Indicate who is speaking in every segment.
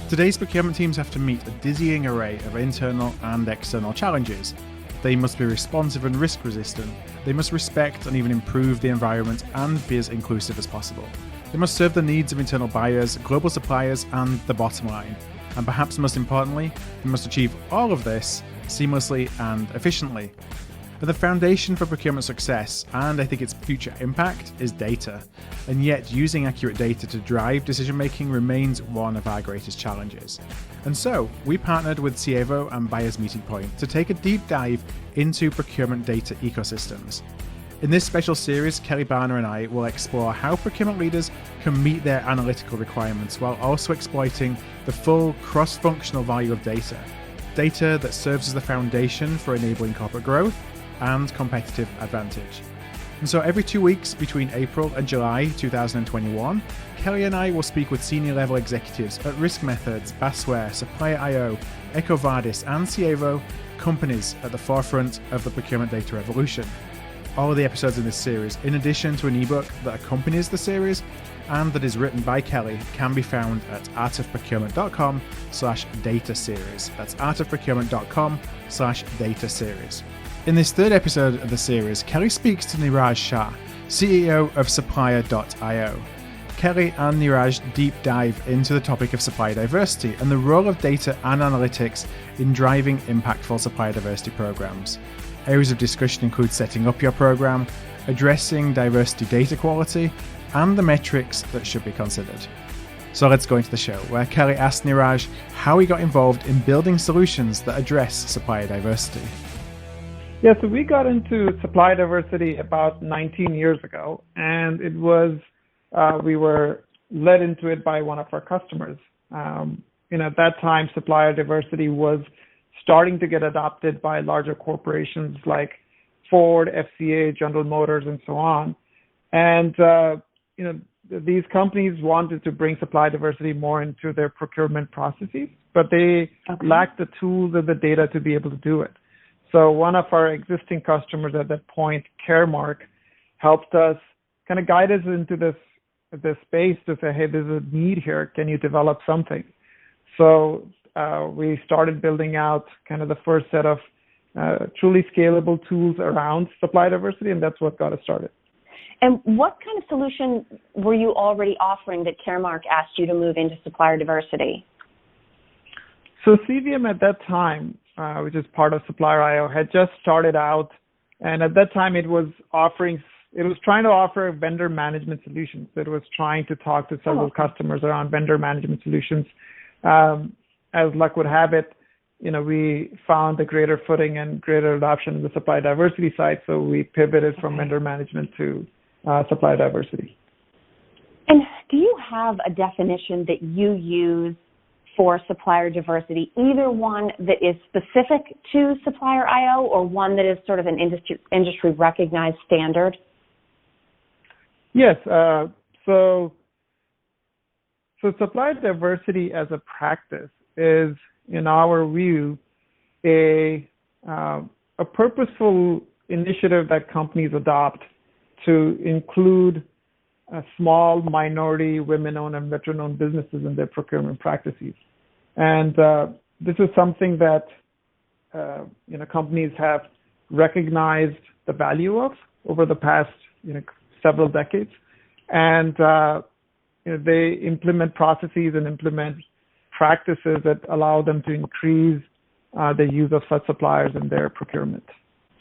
Speaker 1: Today's procurement teams have to meet a dizzying array of internal and external challenges. They must be responsive and risk resistant. They must respect and even improve the environment and be as inclusive as possible. They must serve the needs of internal buyers, global suppliers, and the bottom line. And perhaps most importantly, they must achieve all of this seamlessly and efficiently. But the foundation for procurement success, and I think its future impact, is data. And yet, using accurate data to drive decision making remains one of our greatest challenges. And so, we partnered with Sievo and Buyers Meeting Point to take a deep dive into procurement data ecosystems. In this special series, Kelly, Barner and I will explore how procurement leaders can meet their analytical requirements while also exploiting the full cross-functional value of data. Data that serves as the foundation for enabling corporate growth and competitive advantage. And so every 2 weeks between April and July 2021, Kelly and I will speak with senior level executives at Risk Methods, Basware, Supplier.io, EcoVadis and Sievo, companies at the forefront of the procurement data revolution. All of the episodes in this series, in addition to an ebook that accompanies the series and that is written by Kelly, can be found at artofprocurement.com/data series. That's artofprocurement.com/data series. In this third episode of the series, Kelly speaks to Neeraj Shah, CEO of Supplier.io. Kelly and Neeraj deep dive into the topic of supplier diversity and the role of data and analytics in driving impactful supplier diversity programs. Areas of discussion include setting up your program, addressing diversity data quality, and the metrics that should be considered. So let's go into the show, where Kelly asked Neeraj how he got involved in building solutions that address supplier diversity.
Speaker 2: Yeah, so we got into supply diversity about 19 years ago, and it was, we were led into it by one of our customers. At that time, supplier diversity was starting to get adopted by larger corporations like Ford, FCA, General Motors, and so on. And, these companies wanted to bring supply diversity more into their procurement processes, but they lacked the tools and the data to be able to do it. So one of our existing customers at that point, Caremark, helped us kind of guide us into this space to say, hey, there's a need here. Can you develop something? So we started building out kind of the first set of truly scalable tools around supply diversity, and that's what got us started.
Speaker 3: And what kind of solution were you already offering that Caremark asked you to move into supplier diversity?
Speaker 2: So CVM at that time, which is part of Supplier.io, had just started out, and at that time it was trying to offer vendor management solutions. It was trying to talk to several customers around vendor management solutions. As luck would have it, we found a greater footing and greater adoption in the supply diversity side, so we pivoted from vendor management to supply diversity.
Speaker 3: And do you have a definition that you use for supplier diversity, either one that is specific to Supplier.io or one that is sort of an industry recognized standard?
Speaker 2: Yes. So supplier diversity as a practice is, in our view, a purposeful initiative that companies adopt to include small minority, women-owned, and veteran-owned businesses in their procurement practices. And this is something that companies have recognized the value of over the past several decades, and they implement processes and implement practices that allow them to increase the use of such suppliers in their procurement.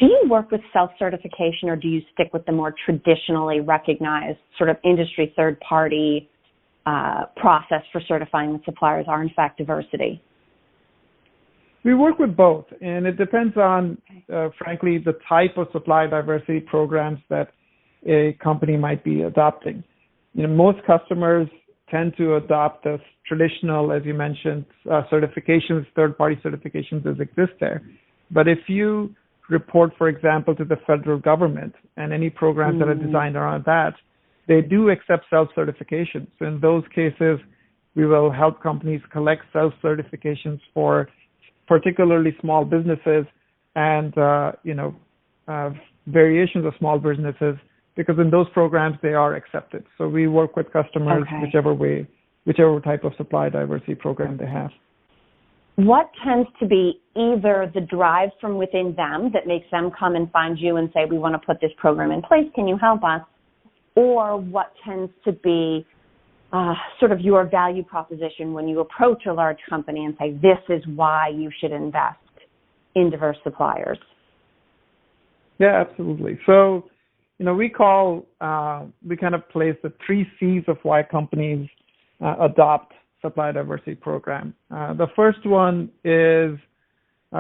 Speaker 3: Do you work with self-certification, or do you stick with the more traditionally recognized sort of industry third-party process for certifying that suppliers are in fact diversity?
Speaker 2: We work with both, and it depends on, frankly, the type of supply diversity programs that a company might be adopting. Most customers tend to adopt the traditional, as you mentioned, certifications, third-party certifications as exist there. But if you report, for example, to the federal government and any programs that are designed around that, they do accept self-certification. So in those cases, we will help companies collect self-certifications for particularly small businesses and, variations of small businesses, because in those programs, they are accepted. So we work with customers whichever way whichever type of supply diversity program they have.
Speaker 3: What tends to be either the drive from within them that makes them come and find you and say, we want to put this program in place, can you help us? Or what tends to be sort of your value proposition when you approach a large company and say, this is why you should invest in diverse suppliers?
Speaker 2: Yeah, absolutely. So, we kind of place the 3 C's of why companies adopt supply diversity program. The first one is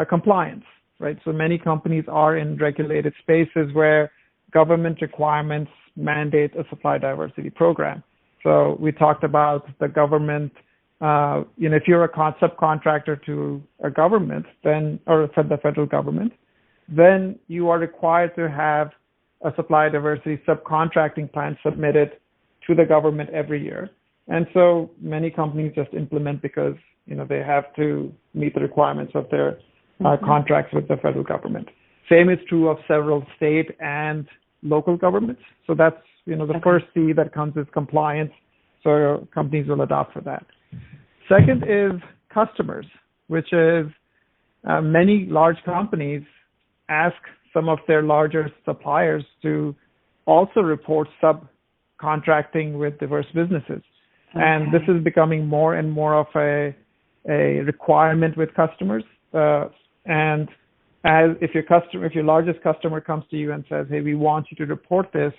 Speaker 2: compliance, right? So many companies are in regulated spaces where government requirements mandate a supply diversity program. So we talked about the government, if you're a subcontractor to a government, or the federal government, then you are required to have a supply diversity subcontracting plan submitted to the government every year. And so many companies just implement because, they have to meet the requirements of their contracts with the federal government. Same is true of several state and local governments. So that's, the first C that comes is compliance. So companies will adopt for that. Second is customers, which is many large companies ask some of their larger suppliers to also report subcontracting with diverse businesses. Okay. And this is becoming more and more of a requirement with customers. And if your largest customer comes to you and says, hey, we want you to report this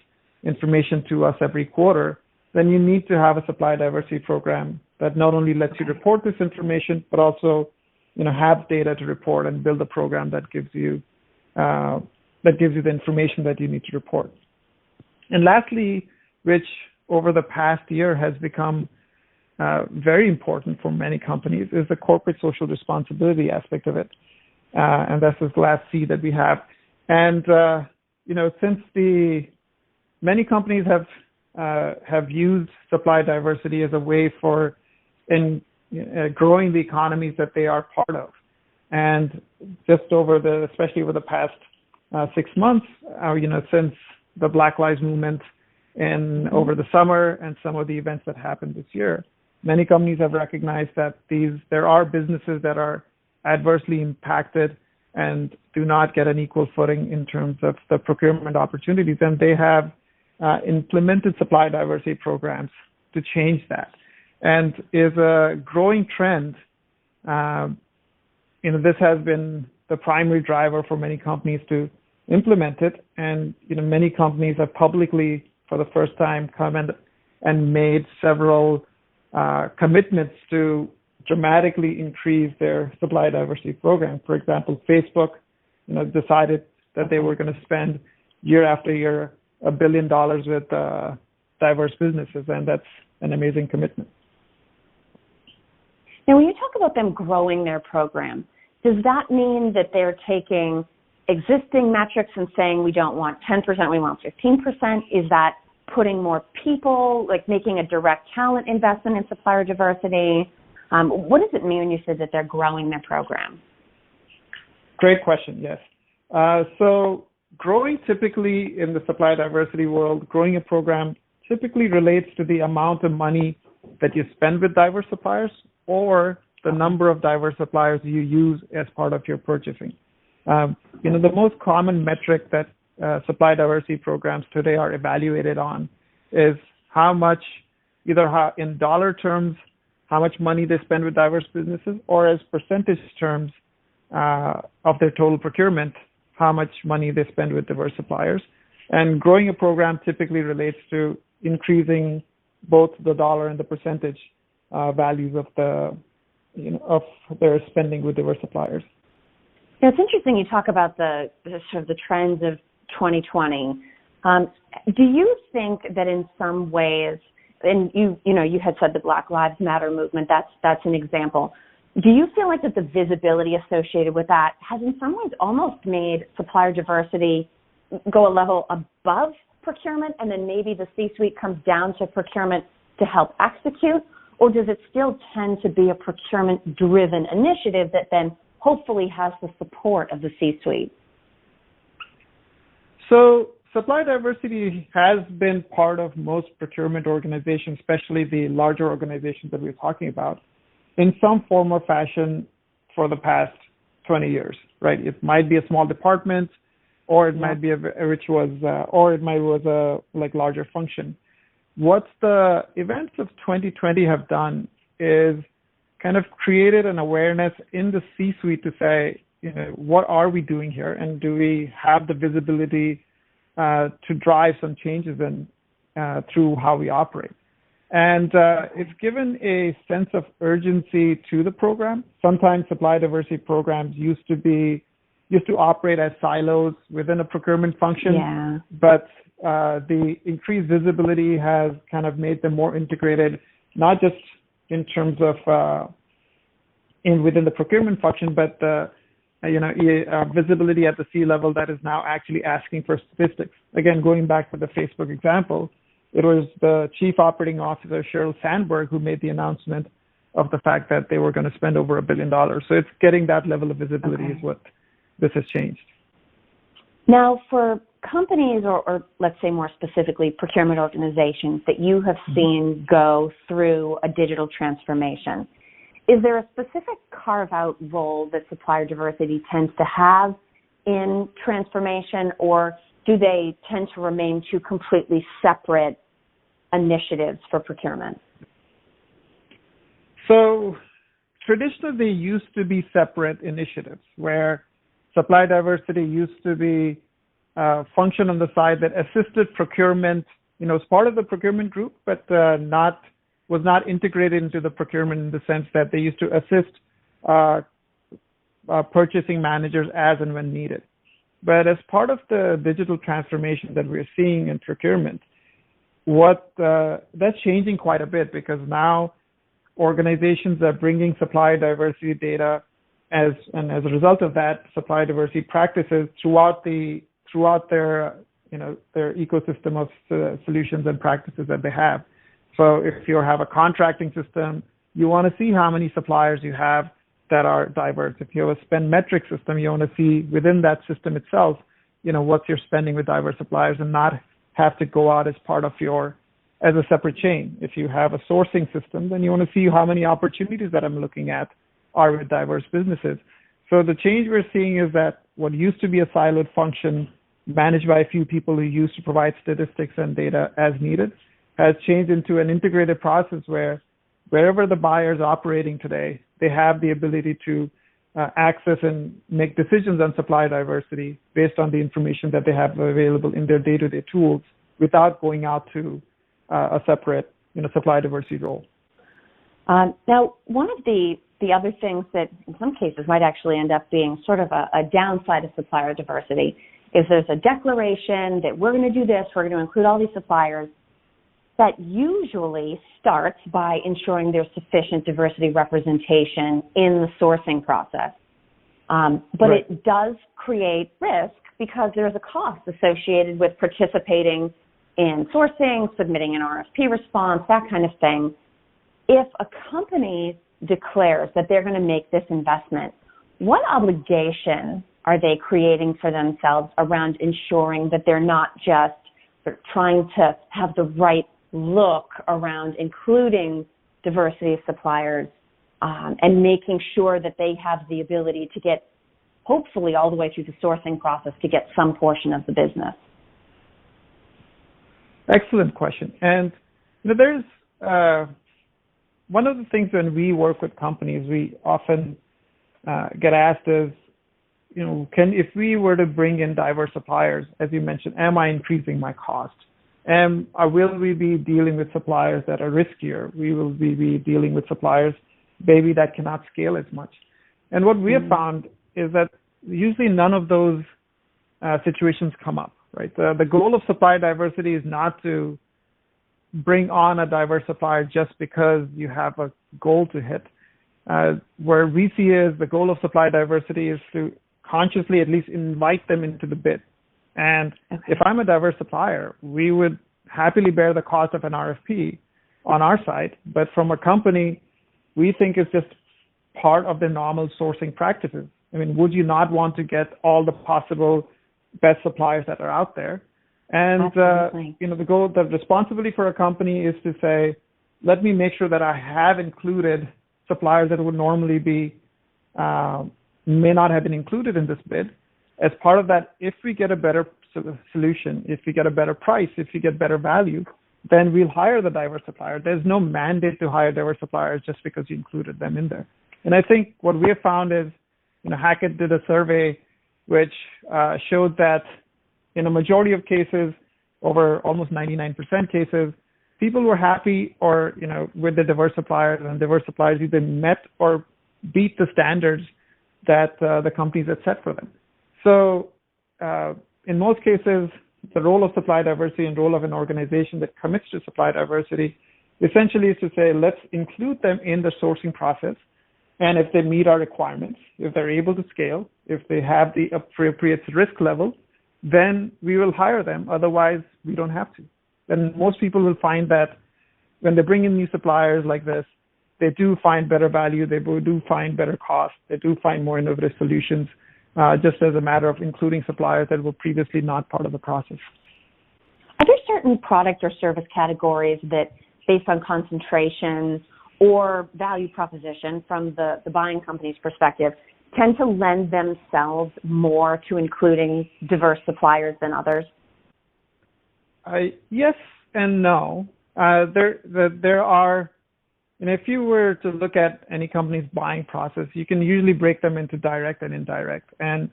Speaker 2: information to us every quarter, then you need to have a supply diversity program that not only lets you report this information, but also, have data to report and build a program that gives you the information that you need to report. And lastly, which over the past year has become very important for many companies, is the corporate social responsibility aspect of it. And that's the last C that we have. And, since many companies have used supply diversity as a way for growing the economies that they are part of. And just especially over the past 6 months, since the Black Lives Movement and over the summer and some of the events that happened this year, many companies have recognized that there are businesses that are adversely impacted and do not get an equal footing in terms of the procurement opportunities. And they have implemented supply diversity programs to change that. And is a growing trend. This has been the primary driver for many companies to implement it. And, many companies have publicly, for the first time, come and made several commitments to dramatically increase their supply diversity program. For example, Facebook, decided that they were going to spend year after year $1 billion with diverse businesses, and that's an amazing commitment.
Speaker 3: Now, when you talk about them growing their program, does that mean that they're taking existing metrics and saying we don't want 10%, we want 15%? Is that putting more people, like making a direct talent investment in supplier diversity? What does it mean when you said that they're growing their program?
Speaker 2: Great question, yes. So growing typically in the supply diversity world, growing a program typically relates to the amount of money that you spend with diverse suppliers or the number of diverse suppliers you use as part of your purchasing. The most common metric that supply diversity programs today are evaluated on is how much, in dollar terms, how much money they spend with diverse businesses, or as percentage terms of their total procurement, how much money they spend with diverse suppliers. And growing a program typically relates to increasing both the dollar and the percentage values of of their spending with diverse suppliers.
Speaker 3: Now, it's interesting you talk about the sort of the trends of 2020. Do you think that in some ways, and you had said the Black Lives Matter movement, that's an example. Do you feel like that the visibility associated with that has in some ways almost made supplier diversity go a level above procurement, and then maybe the C-suite comes down to procurement to help execute? Or does it still tend to be a procurement-driven initiative that then hopefully has the support of the C-suite?
Speaker 2: So supply diversity has been part of most procurement organizations, especially the larger organizations that we're talking about, in some form or fashion for the past 20 years, right? It might be a small department, or it might be or it might was a larger function. What the events of 2020 have done is kind of created an awareness in the C-suite to say, what are we doing here, and do we have the visibility to drive some changes in through how we operate? And it's given a sense of urgency to the program. Sometimes supply diversity programs used to operate as silos within a procurement function, but the increased visibility has kind of made them more integrated, not just in terms of within the procurement function, but visibility at the C-level that is now actually asking for statistics. Again, going back to the Facebook example, it was the Chief Operating Officer, Sheryl Sandberg, who made the announcement of the fact that they were going to spend over $1 billion. So it's getting that level of visibility is what this has changed.
Speaker 3: Now, for companies or let's say more specifically procurement organizations that you have seen go through a digital transformation, is there a specific carve-out role that supplier diversity tends to have in transformation, or do they tend to remain two completely separate initiatives for procurement?
Speaker 2: So traditionally, they used to be separate initiatives where supply diversity used to be a function on the side that assisted procurement, as part of the procurement group, but was not integrated into the procurement in the sense that they used to assist purchasing managers as and when needed. But as part of the digital transformation that we're seeing in procurement, that's changing quite a bit, because now organizations are bringing supplier diversity data as a result of that, supplier diversity practices throughout their ecosystem of solutions and practices that they have. So if you have a contracting system, you want to see how many suppliers you have that are diverse. If you have a spend metric system, you want to see within that system itself, what's your spending with diverse suppliers, and not have to go out as part of as a separate chain. If you have a sourcing system, then you want to see how many opportunities that I'm looking at are with diverse businesses. So the change we're seeing is that what used to be a siloed function managed by a few people who used to provide statistics and data as needed has changed into an integrated process where wherever the buyer is operating today, they have the ability to access and make decisions on supply diversity based on the information that they have available in their day-to-day tools without going out to a separate supply diversity role.
Speaker 3: Now, one of the other things that in some cases might actually end up being sort of a downside of supplier diversity is there's a declaration that we're going to do this, we're going to include all these suppliers. That usually starts by ensuring there's sufficient diversity representation in the sourcing process. But it does create risk because there's a cost associated with participating in sourcing, submitting an RFP response, that kind of thing. If a company declares that they're going to make this investment, what obligation are they creating for themselves around ensuring that they're not just trying to have the right look around including diversity of suppliers and making sure that they have the ability to get hopefully all the way through the sourcing process to get some portion of the business?
Speaker 2: Excellent question. And there's one of the things when we work with companies, we often get asked is, if we were to bring in diverse suppliers, as you mentioned, am I increasing my cost? Will we be dealing with suppliers that are riskier? Will we be dealing with suppliers maybe that cannot scale as much? And what we have found is that usually none of those situations come up, right? The goal of supply diversity is not to bring on a diverse supplier just because you have a goal to hit. Where we see is the goal of supply diversity is to consciously at least invite them into the bid. And if I'm a diverse supplier, we would happily bear the cost of an RFP on our side. But from a company, we think it's just part of the normal sourcing practices. I mean, would you not want to get all the possible best suppliers that are out there? And, the responsibility for a company is to say, let me make sure that I have included suppliers that would normally be, may not have been included in this bid. As part of that, if we get a better solution, if we get a better price, if we get better value, then we'll hire the diverse supplier. There's no mandate to hire diverse suppliers just because you included them in there. And I think what we have found is, Hackett did a survey which showed that in a majority of cases, over almost 99% cases, people were happy with the diverse suppliers, and diverse suppliers either met or beat the standards that the companies had set for them. So in most cases, the role of supply diversity and role of an organization that commits to supply diversity essentially is to say, let's include them in the sourcing process. And if they meet our requirements, if they're able to scale, if they have the appropriate risk level, then we will hire them. Otherwise, we don't have to. And most people will find that when they bring in new suppliers like this, they do find better value, they do find better cost, they do find more innovative solutions, just as a matter of including suppliers that were previously not part of the process.
Speaker 3: Are there certain product or service categories that, based on concentrations or value proposition from the buying company's perspective, tend to lend themselves more to including diverse suppliers than others?
Speaker 2: Yes and no. There are, if you were to look at any company's buying process, you can usually break them into direct and indirect. And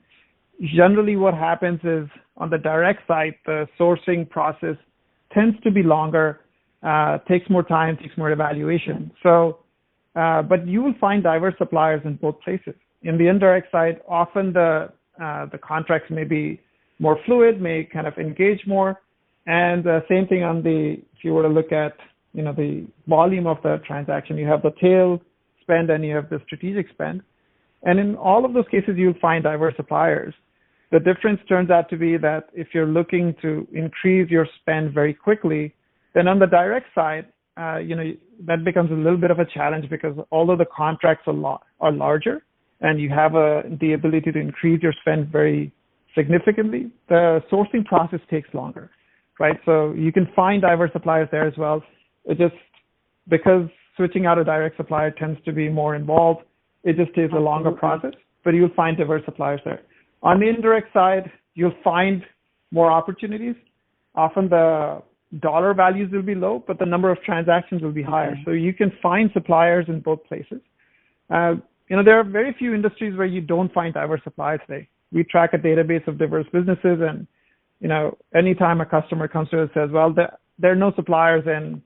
Speaker 2: generally what happens is on the direct side, the sourcing process tends to be longer, takes more time, takes more evaluation. So, but you will find diverse suppliers in both places. In the indirect side, often the contracts may be more fluid, may kind of engage more. And same thing if you were to look at, the volume of the transaction, you have the tail spend and you have the strategic spend. And in all of those cases, you'll find diverse suppliers. The difference turns out to be that if you're looking to increase your spend very quickly, then on the direct side, that becomes a little bit of a challenge because although the contracts are larger and you have the ability to increase your spend very significantly, the sourcing process takes longer, right? So you can find diverse suppliers there as well. It just, because switching out a direct supplier tends to be more involved, it just takes a longer process, but you'll find diverse suppliers there. On the indirect side, you'll find more opportunities. Often the dollar values will be low, but the number of transactions will be higher. So you can find suppliers in both places. There are very few industries where you don't find diverse suppliers today. We track a database of diverse businesses, and anytime a customer comes to us and says, well, there are no suppliers in,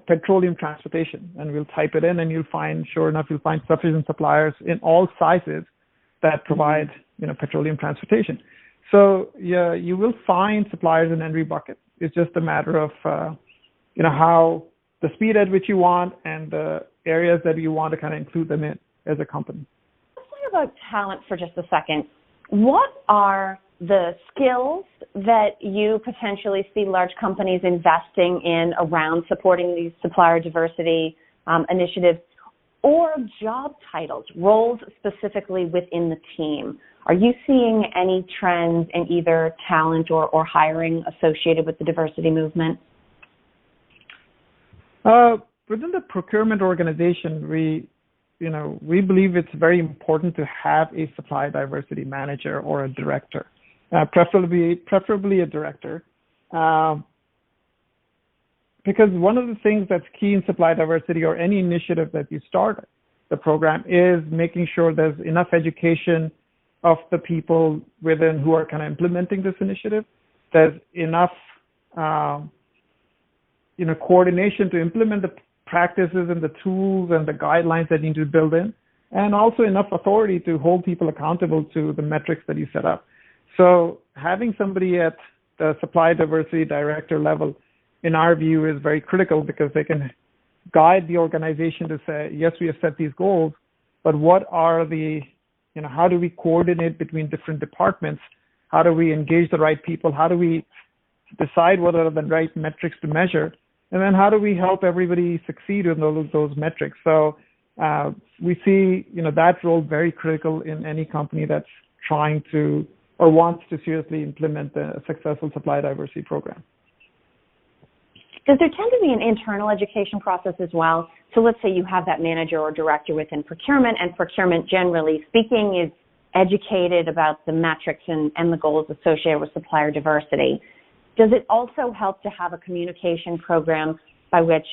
Speaker 2: petroleum transportation, and we'll type it in and sure enough, you'll find sufficient suppliers in all sizes that provide, petroleum transportation. So yeah, you will find suppliers in every bucket. It's just a matter of, how the speed at which you want and the areas that you want to kind of include them in as a company.
Speaker 3: Let's talk about talent for just a second. What are the skills that you potentially see large companies investing in around supporting these supplier diversity initiatives, or job titles, roles specifically within the team? Are you seeing any trends in either talent or hiring associated with the diversity movement?
Speaker 2: Within the procurement organization, we believe it's very important to have a supply diversity manager or a director, preferably a director, because one of the things that's key in supply diversity or any initiative that you start the program is making sure there's enough education of the people within who are kind of implementing this initiative. There's enough, coordination to implement the practices and the tools and the guidelines that you need to build in, and also enough authority to hold people accountable to the metrics that you set up. So having somebody at the supply diversity director level, in our view, is very critical because they can guide the organization to say, yes, we have set these goals, but what are the, how do we coordinate between different departments? How do we engage the right people? How do we decide what are the right metrics to measure? And then how do we help everybody succeed in those metrics? So we see, that role very critical in any company that's trying to or wants to seriously implement a successful supply diversity program.
Speaker 3: Does there tend to be an internal education process as well? So let's say you have that manager or director within procurement, and procurement, generally speaking, is educated about the metrics and the goals associated with supplier diversity. Does it also help to have a communication program by which,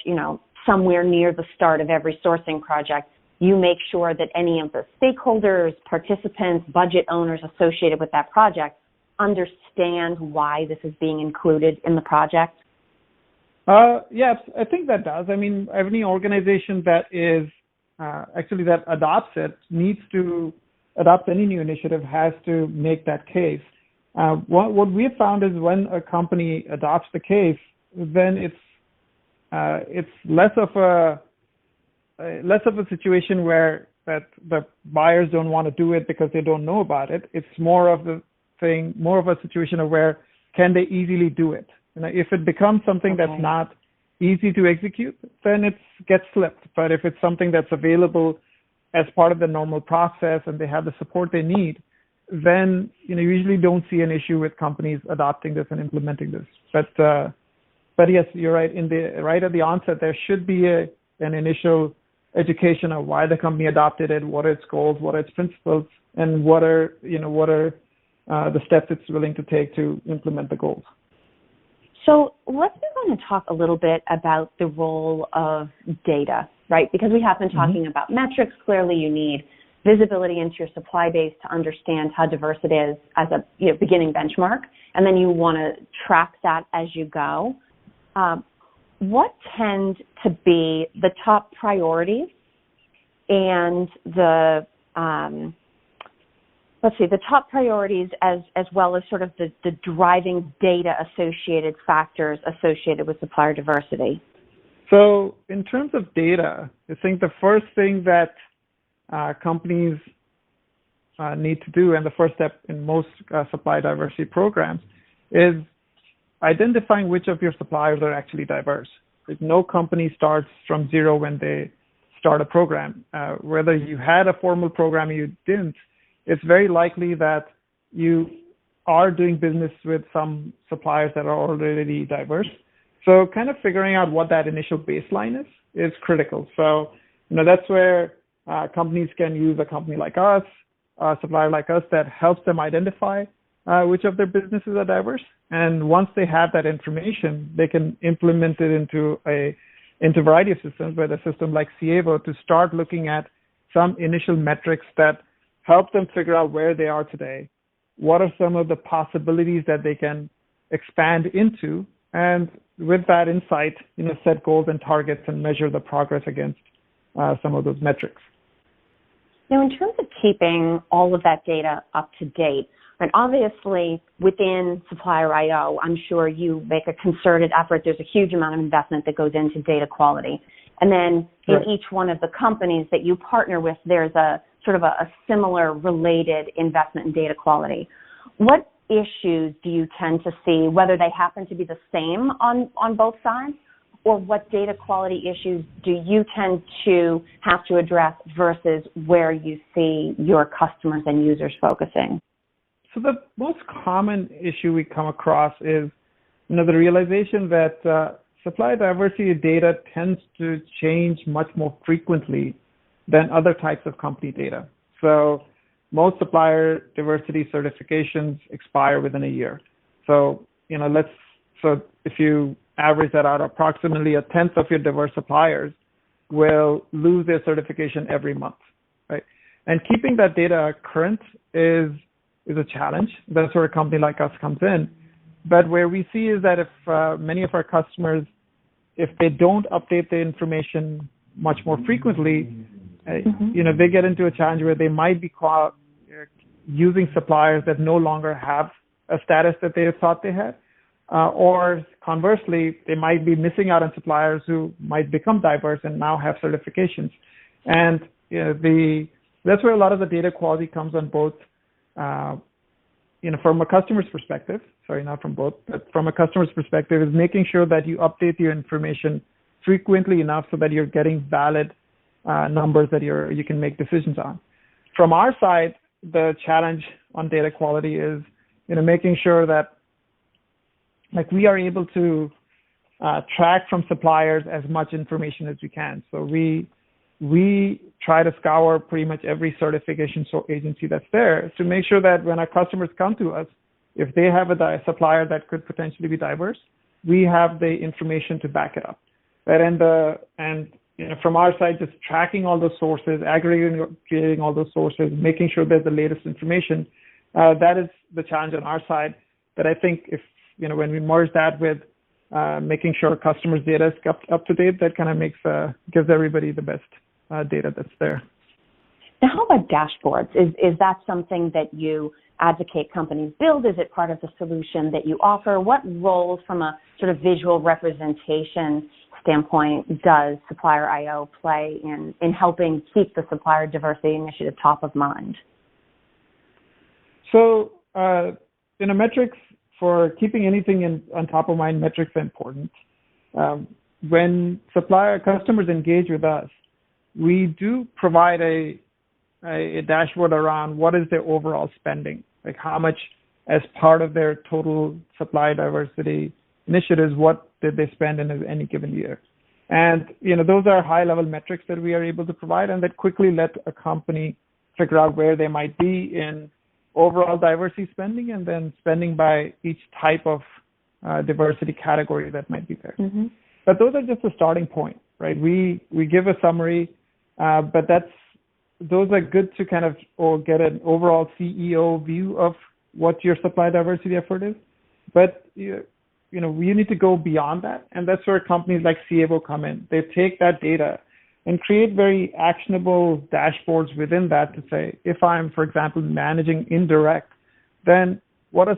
Speaker 3: somewhere near the start of every sourcing project, you make sure that any of the stakeholders, participants, budget owners associated with that project understand why this is being included in the project?
Speaker 2: Yes, I think that does. I mean, any organization that is that adopts it needs to adopt any new initiative has to make that case. What we have found is when a company adopts the case, then it's less of a situation where that the buyers don't want to do it because they don't know about it. It's more of a situation of where can they easily do it. If it becomes something that's not easy to execute, then it gets slipped. But if it's something that's available as part of the normal process and they have the support they need, then you usually don't see an issue with companies adopting this and implementing this. But yes, you're right. Right at the onset, there should be an initial education of why the company adopted it, what are its goals, what are its principles, and what are the steps it's willing to take to implement the goals.
Speaker 3: So let's move on and talk a little bit about the role of data, right? Because we have been talking about metrics. Clearly, you need visibility into your supply base to understand how diverse it is as a beginning benchmark, and then you want to track that as you go. What tend to be the top priorities and the top priorities as well as sort of the driving data associated factors associated with supplier diversity?
Speaker 2: So in terms of data, I think the first thing that companies need to do, and the first step in most supply diversity programs, is identifying which of your suppliers are actually diverse. Like, no company starts from zero when they start a program. Whether you had a formal program or you didn't, it's very likely that you are doing business with some suppliers that are already diverse. So kind of figuring out what that initial baseline is critical. So, that's where companies can use a company like us, a supplier like us, that helps them identify which of their businesses are diverse. And once they have that information, they can implement it into a variety of systems, with a system like Sievo, to start looking at some initial metrics that help them figure out where they are today, what are some of the possibilities that they can expand into, and with that insight, set goals and targets and measure the progress against some of those metrics.
Speaker 3: Now, in terms of keeping all of that data up to date, and obviously within Supplier IO, I'm sure you make a concerted effort. There's a huge amount of investment that goes into data quality. And then in each one of the companies that you partner with, there's a sort of a similar related investment in data quality. What issues do you tend to see, whether they happen to be the same on both sides, or what data quality issues do you tend to have to address versus where you see your customers and users focusing?
Speaker 2: So the most common issue we come across is, the realization that supply diversity data tends to change much more frequently than other types of company data. So most supplier diversity certifications expire within a year. So, if you average that out, approximately 1/10 of your diverse suppliers will lose their certification every month, right? And keeping that data current is a challenge. That's where a company like us comes in. But where we see is that if many of our customers, if they don't update the information much more frequently, they get into a challenge where they might be using suppliers that no longer have a status that they thought they had. Or conversely, they might be missing out on suppliers who might become diverse and now have certifications. And that's where a lot of the data quality comes on both, from a customer's perspective, not from both, but from a customer's perspective, is making sure that you update your information frequently enough so that you're getting valid numbers that you can make decisions on. From our side, the challenge on data quality is making sure that like we are able to track from suppliers as much information as we can. So we try to scour pretty much every certification agency that's there to make sure that when our customers come to us, if they have a supplier that could potentially be diverse, we have the information to back it up. Right? And from our side, just tracking all those sources, aggregating all those sources, making sure there's the latest information, that is the challenge on our side. But I think if, when we merge that with making sure customers' data is up to date, that kind of gives everybody the best data that's there.
Speaker 3: Now, how about dashboards? Is that something that you advocate companies build? Is it part of the solution that you offer? What roles from a sort of visual representation standpoint does Supplier IO play in helping keep the Supplier Diversity Initiative top of mind?
Speaker 2: So, metrics, for keeping anything on top of mind, metrics are important. When supplier customers engage with us, we do provide a dashboard around what is their overall spending, like how much as part of their total supply diversity initiatives, what did they spend in any given year. And, those are high-level metrics that we are able to provide and that quickly let a company figure out where they might be in overall diversity spending and then spending by each type of diversity category that might be there. Mm-hmm. But those are just a starting point, right? We give a summary, but those are good to kind of get an overall CEO view of what your supply diversity effort is. But we need to go beyond that, and that's where companies like Sievo come in. They take that data and create very actionable dashboards within that to say, if I'm, for example, managing indirect, then what is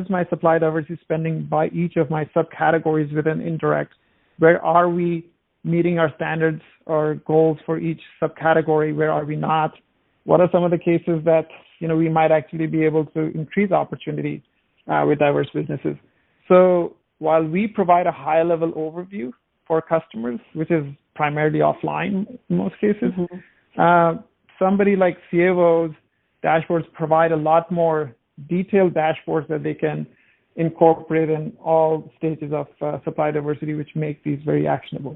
Speaker 2: my supply diversity spending by each of my subcategories within indirect? Where are we meeting our standards or goals for each subcategory? Where are we not? What are some of the cases that, we might actually be able to increase opportunity with diverse businesses? So while we provide a high-level overview for customers, which is primarily offline in most cases, mm-hmm. Somebody like Sievo's dashboards provide a lot more detailed dashboards that they can incorporate in all stages of supply diversity, which make these very actionable.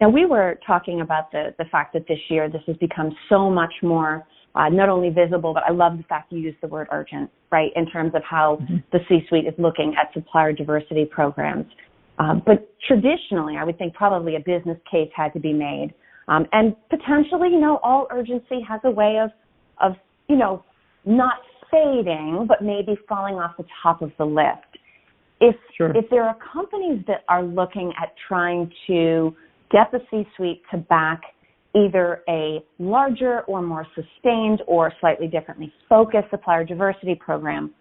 Speaker 3: Now, we were talking about the fact that this year this has become so much more not only visible, but I love the fact you used the word urgent, right, in terms of how mm-hmm. the C-suite is looking at supplier diversity programs. But traditionally, I would think probably a business case had to be made. And potentially, all urgency has a way of not fading, but maybe falling off the top of the list. If there are companies that are looking at trying to get the C-suite to back either a larger or more sustained or slightly differently focused supplier diversity program,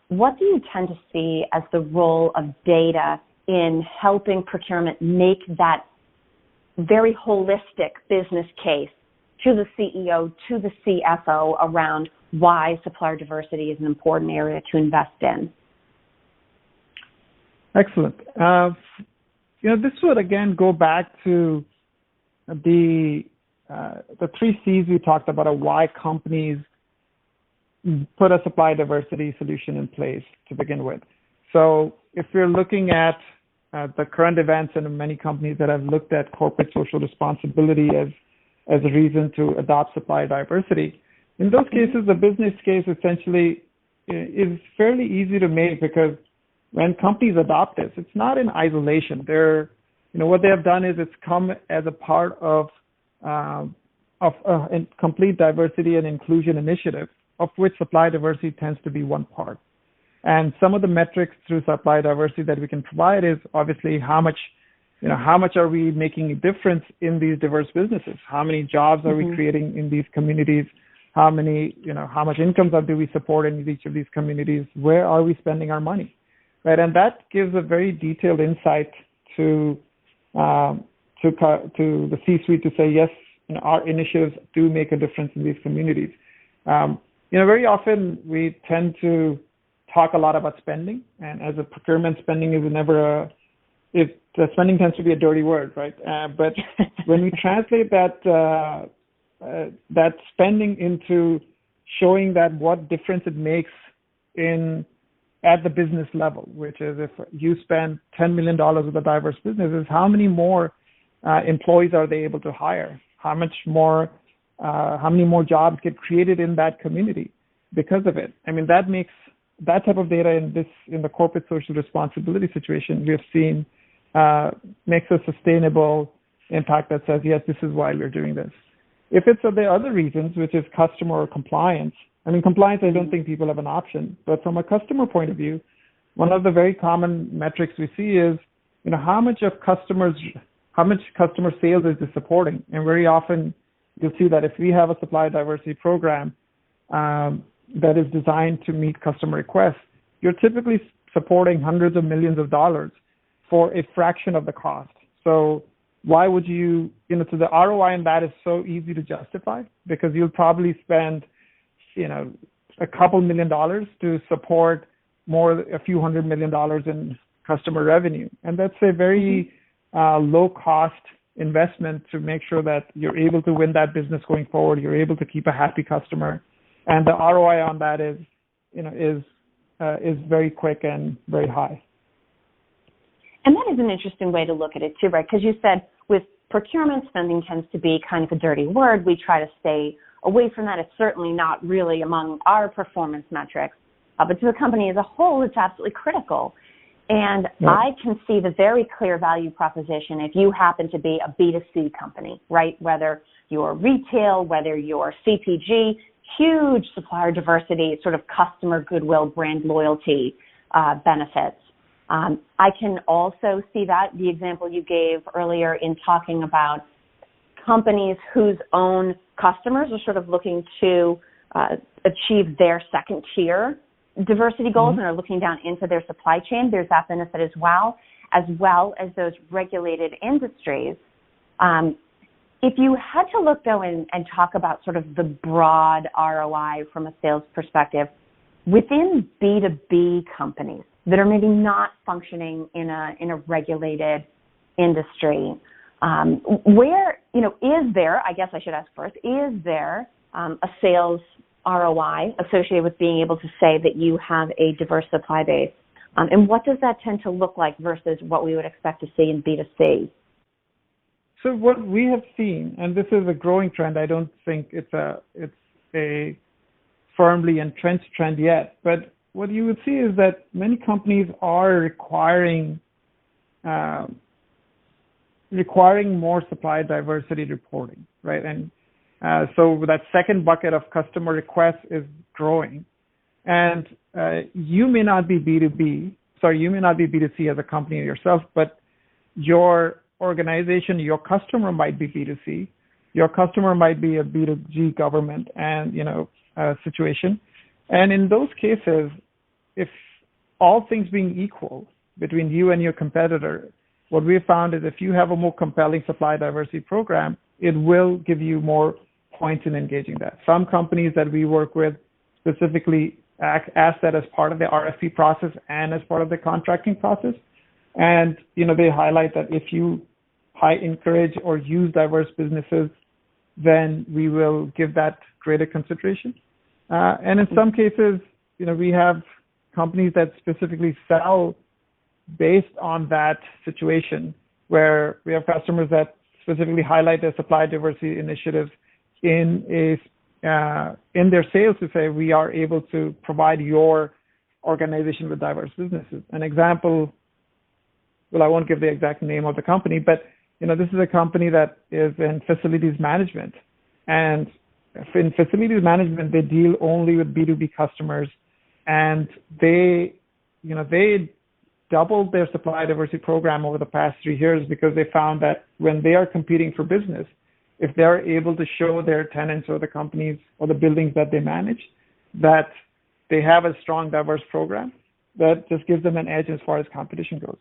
Speaker 3: what do you tend to see as the role of data in helping procurement make that very holistic business case to the CEO, to the CFO around why supplier diversity is an important area to invest in?
Speaker 2: Excellent. This would again go back to the 3 C's we talked about of why companies put a supply diversity solution in place to begin with. So if we're looking at the current events and many companies that have looked at corporate social responsibility as a reason to adopt supply diversity, in those cases, the business case essentially is fairly easy to make because when companies adopt this, it's not in isolation. What they have done is it's come as a part of a complete diversity and inclusion initiative, of which supply diversity tends to be one part. And some of the metrics through supply diversity that we can provide is obviously how much are we making a difference in these diverse businesses? How many jobs are we creating in these communities? How much income do we support in each of these communities? Where are we spending our money? Right, and that gives a very detailed insight to the C-suite to say, yes, our initiatives do make a difference in these communities. Very often we tend to talk a lot about spending, and as a procurement, spending is spending tends to be a dirty word, right? But when we translate that spending into showing that what difference it makes at the business level, which is if you spend $10 million with a diverse business, is how many more employees are they able to hire? How many more jobs get created in that community because of it? I mean, that makes that type of data in the corporate social responsibility situation we have seen makes a sustainable impact that says, yes, this is why we're doing this. If it's the other reasons, which is customer or compliance, I mean, compliance, I don't think people have an option. But from a customer point of view, one of the very common metrics we see is, how much customer sales is this supporting? And very often you'll see that if we have a supplier diversity program that is designed to meet customer requests, you're typically supporting hundreds of millions of dollars for a fraction of the cost. So why would you, so the ROI in that is so easy to justify because you'll probably spend, a couple $1 million to support a few $100 million in customer revenue. And that's a very low cost investment to make sure that you're able to win that business going forward. You're able to keep a happy customer. And the ROI on that is very quick and very high.
Speaker 3: And that is an interesting way to look at it too, right? Because you said with procurement, spending tends to be kind of a dirty word. We try to stay away from that. It's certainly not really among our performance metrics, but to the company as a whole, it's absolutely critical. And I can see the very clear value proposition if you happen to be a B2C company, right? Whether you're retail, whether you're CPG, huge supplier diversity, sort of customer goodwill, brand loyalty benefits. I can also see that, the example you gave earlier in talking about companies whose own customers are sort of looking to achieve their second tier diversity goals and are looking down into their supply chain. There's that benefit as well as those regulated industries. If you had to look, though, and talk about sort of the broad ROI from a sales perspective, within B2B companies that are maybe not functioning in a regulated industry, where, is there, I guess I should ask first, is there a sales ROI associated with being able to say that you have a diverse supply base? And what does that tend to look like versus what we would expect to see in B2C?
Speaker 2: So what we have seen, and this is a growing trend, I don't think it's a firmly entrenched trend yet, but what you would see is that many companies are requiring more supply diversity reporting, right? And so that second bucket of customer requests is growing. And you may not be B2C as a company yourself, but your organization, your customer might be B2C. Your customer might be a B2G government and, situation. And in those cases, if all things being equal between you and your competitor, what we found is if you have a more compelling supply diversity program, it will give you more points in engaging that. Some companies that we work with specifically ask that as part of the RFP process and as part of the contracting process. And, they highlight that if you encourage or use diverse businesses, then we will give that greater consideration. And in some cases, we have companies that specifically sell based on that situation, where we have customers that specifically highlight their supply diversity initiatives in their sales to say, we are able to provide your organization with diverse businesses. An example, well, I won't give the exact name of the company, but this is a company that is in facilities management. And in facilities management, they deal only with B2B customers, and they doubled their supply diversity program over the past 3 years because they found that when they are competing for business, if they're able to show their tenants or the companies or the buildings that they manage that they have a strong, diverse program, that just gives them an edge as far as competition goes.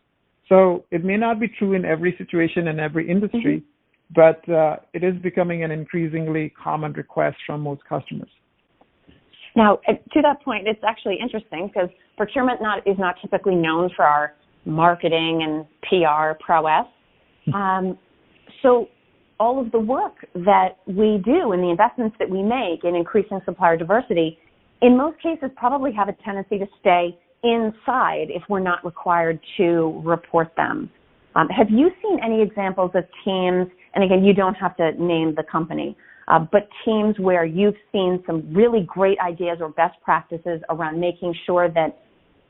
Speaker 2: So it may not be true in every situation in every industry, but it is becoming an increasingly common request from most customers.
Speaker 3: Now, to that point, it's actually interesting because procurement is not typically known for our marketing and PR prowess. So all of the work that we do and the investments that we make in increasing supplier diversity in most cases probably have a tendency to stay inside if we're not required to report them. Have you seen any examples of teams, and again, you don't have to name the company, but teams where you've seen some really great ideas or best practices around making sure that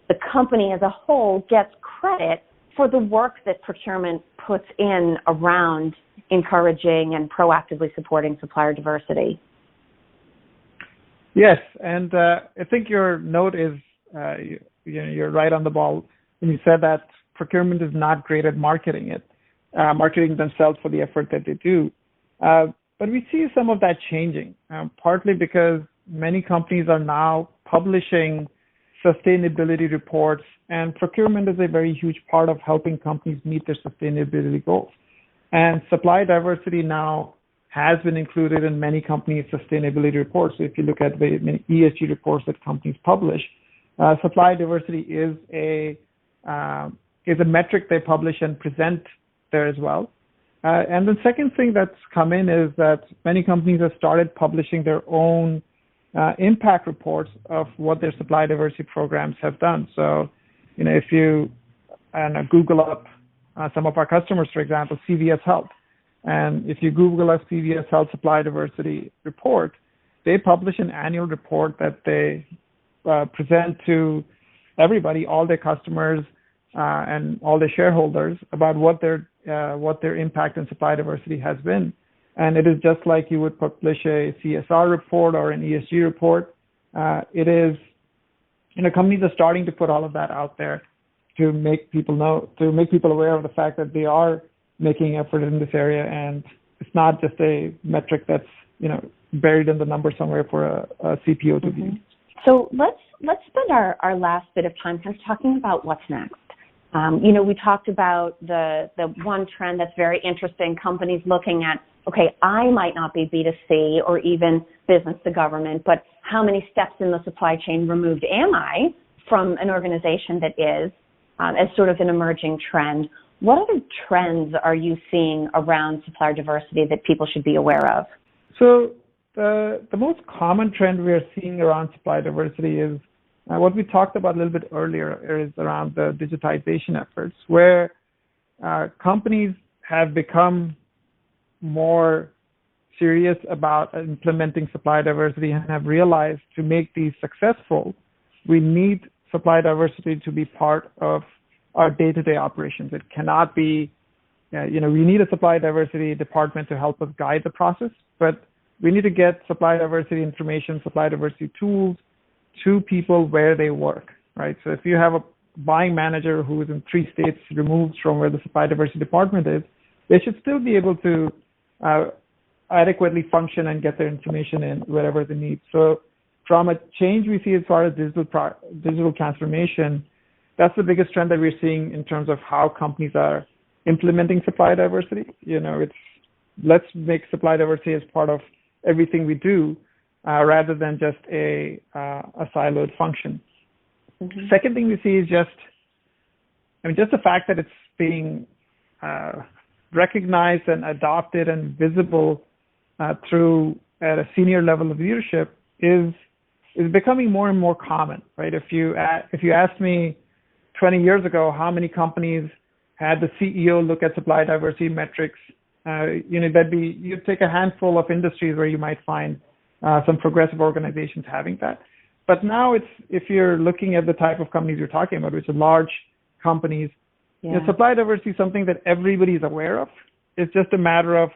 Speaker 3: the company as a whole gets credit for the work that procurement puts in around encouraging and proactively supporting supplier diversity?
Speaker 2: Yes, and I think your note is, you're right on the ball when you said that procurement is not great at marketing themselves for the effort that they do. But we see some of that changing, partly because many companies are now publishing sustainability reports, and procurement is a very huge part of helping companies meet their sustainability goals. And supply diversity now has been included in many companies' sustainability reports. So if you look at the many ESG reports that companies publish, supply diversity is a metric they publish and present there as well. And the second thing that's come in is that many companies have started publishing their own impact reports of what their supply diversity programs have done. So, if you Google up some of our customers, for example, CVS Health, and if you Google up CVS Health supply diversity report, they publish an annual report that they present to everybody, all their customers, and all their shareholders about what their impact in supply diversity has been. And it is just like you would publish a CSR report or an ESG report. It is, companies are starting to put all of that out there to make people aware of the fact that they are making effort in this area, and it's not just a metric that's, buried in the number somewhere for a CPO to view.
Speaker 3: So let's spend our last bit of time kind of talking about what's next. We talked about the one trend that's very interesting, companies looking at, okay, I might not be B2C or even business to government, but how many steps in the supply chain removed am I from an organization that is, as sort of an emerging trend? What other trends are you seeing around supplier diversity that people should be aware of?
Speaker 2: So the most common trend we are seeing around supply diversity is what we talked about a little bit earlier, is around the digitization efforts, where companies have become more serious about implementing supply diversity and have realized to make these successful, we need supply diversity to be part of our day-to-day operations. It cannot be, we need a supply diversity department to help us guide the process, but we need to get supply diversity information, supply diversity tools to people where they work, right? So if you have a buying manager who is in 3 states removed from where the supply diversity department is, they should still be able to adequately function and get their information in wherever they need. So from a change we see as far as digital transformation, that's the biggest trend that we're seeing in terms of how companies are implementing supply diversity. Let's make supply diversity as part of everything we do, rather than just a siloed function. Mm-hmm. Second thing we see is just the fact that it's being recognized and adopted and visible through at a senior level of leadership is becoming more and more common, right? If you asked me 20 years ago how many companies had the CEO look at supply diversity metrics, you'd take a handful of industries where you might find some progressive organizations having that. But now if you're looking at the type of companies you're talking about, which are large companies, supply diversity is something that everybody's aware of. It's just a matter of,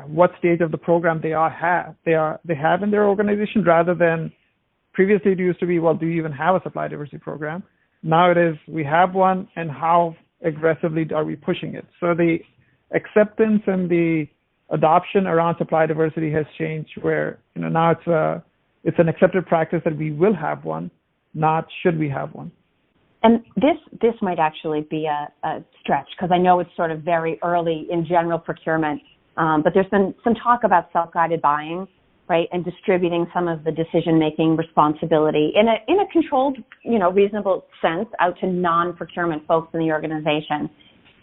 Speaker 2: what stage of the program they have in their organization, rather than previously it used to be, well, do you even have a supply diversity program? Now it is, we have one, and how aggressively are we pushing it? So the acceptance and the adoption around supply diversity has changed, where now it's an accepted practice that we will have one, not should we have one.
Speaker 3: And this might actually be a stretch, because I know it's sort of very early in general procurement, but there's been some talk about self-guided buying, right, and distributing some of the decision-making responsibility in a controlled, reasonable sense out to non-procurement folks in the organization.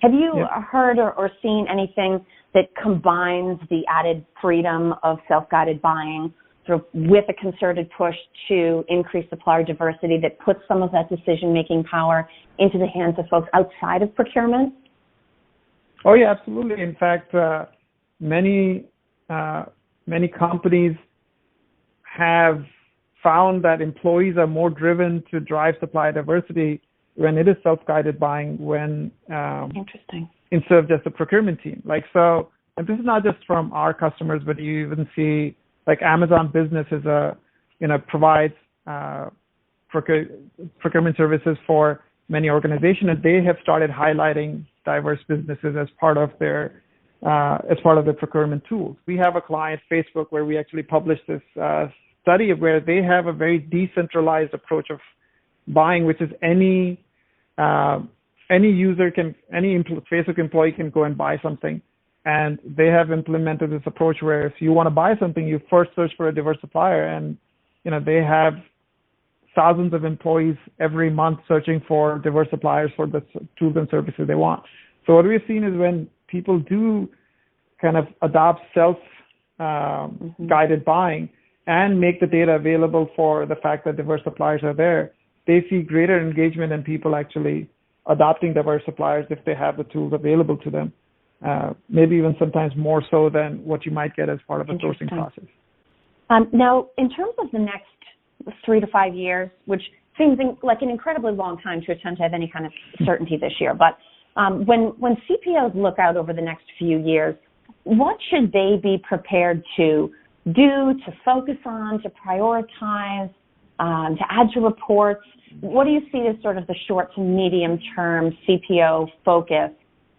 Speaker 3: Have you heard or seen anything that combines the added freedom of self-guided buying sort of with a concerted push to increase supplier diversity that puts some of that decision-making power into the hands of folks outside of procurement?
Speaker 2: Oh yeah, absolutely. In fact, many companies have found that employees are more driven to drive supply diversity when it is self-guided buying, when
Speaker 3: Interesting.
Speaker 2: instead of just a procurement team. And this is not just from our customers, but you even see like Amazon Business provides procurement services for many organizations, and they have started highlighting diverse businesses as part of their procurement tools. We have a client, Facebook, where we actually published this study of where they have a very decentralized approach of buying, which is any Facebook employee can go and buy something. And they have implemented this approach where if you want to buy something, you first search for a diverse supplier, and they have thousands of employees every month searching for diverse suppliers for the tools and services they want. So what we've seen is when people do kind of adopt self-guided buying and make the data available for the fact that diverse suppliers are there, they see greater engagement in people actually adopting diverse suppliers if they have the tools available to them. Maybe even sometimes more so than what you might get as part of a sourcing process.
Speaker 3: Now, in terms of the next 3 to 5 years, which seems like an incredibly long time to attempt to have any kind of certainty this year, but when CPOs look out over the next few years, what should they be prepared to do, to focus on, to prioritize, to add to reports? What do you see as sort of the short to medium term CPO focus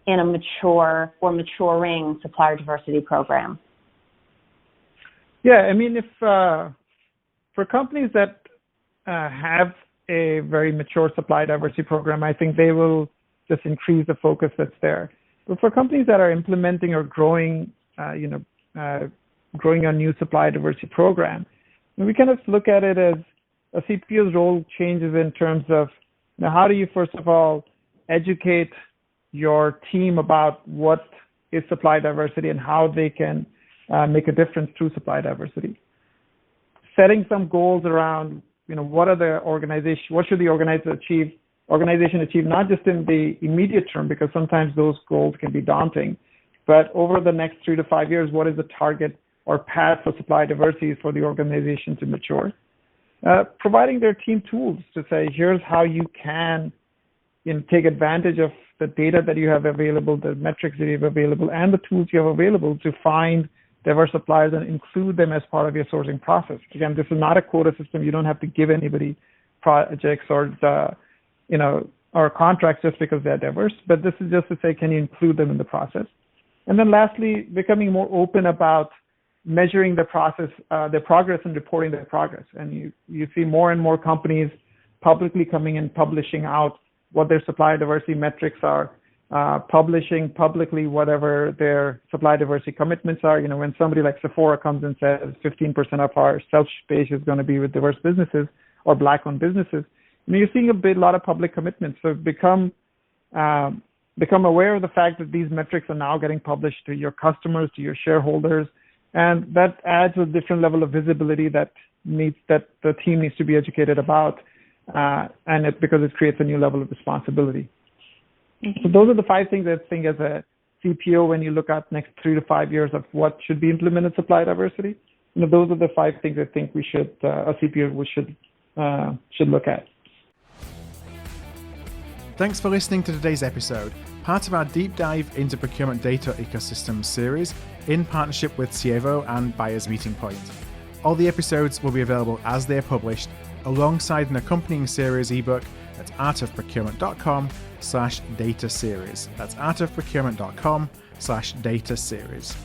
Speaker 3: in a mature or maturing supplier diversity program?
Speaker 2: Yeah, I mean, if for companies that have a very mature supply diversity program, I think they will just increase the focus that's there. But for companies that are implementing or growing a new supply diversity program, we kind of look at it as a CPO's role changes in terms of how do you first of all educate your team about what is supply diversity and how they can make a difference through supply diversity. Setting some goals around, what should the organization achieve, not just in the immediate term, because sometimes those goals can be daunting, but over the next 3 to 5 years, what is the target or path for supply diversity for the organization to mature? Providing their team tools to say, here's how you can take advantage of the data that you have available, the metrics that you have available, and the tools you have available to find diverse suppliers and include them as part of your sourcing process. Again, this is not a quota system. You don't have to give anybody projects or contracts just because they're diverse, but this is just to say, can you include them in the process? And then lastly, becoming more open about measuring the process, their progress, and reporting their progress. And you see more and more companies publicly coming and publishing out what their supply diversity metrics are, publishing publicly whatever their supply diversity commitments are. When somebody like Sephora comes and says 15% of our shelf space is going to be with diverse businesses or Black-owned businesses, you're seeing a lot of public commitments. So become aware of the fact that these metrics are now getting published to your customers, to your shareholders, and that adds a different level of visibility that the team needs to be educated about, because it creates a new level of responsibility. Mm-hmm. So those are the 5 things I think as a CPO, when you look at next 3 to 5 years of what should be implemented supply diversity, those are the 5 things I think we should, a CPO should look at.
Speaker 1: Thanks for listening to today's episode, part of our deep dive into procurement data ecosystem series in partnership with Sievo and Buyers Meeting Point. All the episodes will be available as they are published, alongside an accompanying series ebook at artofprocurement.com/data series. That's artofprocurement.com/data series.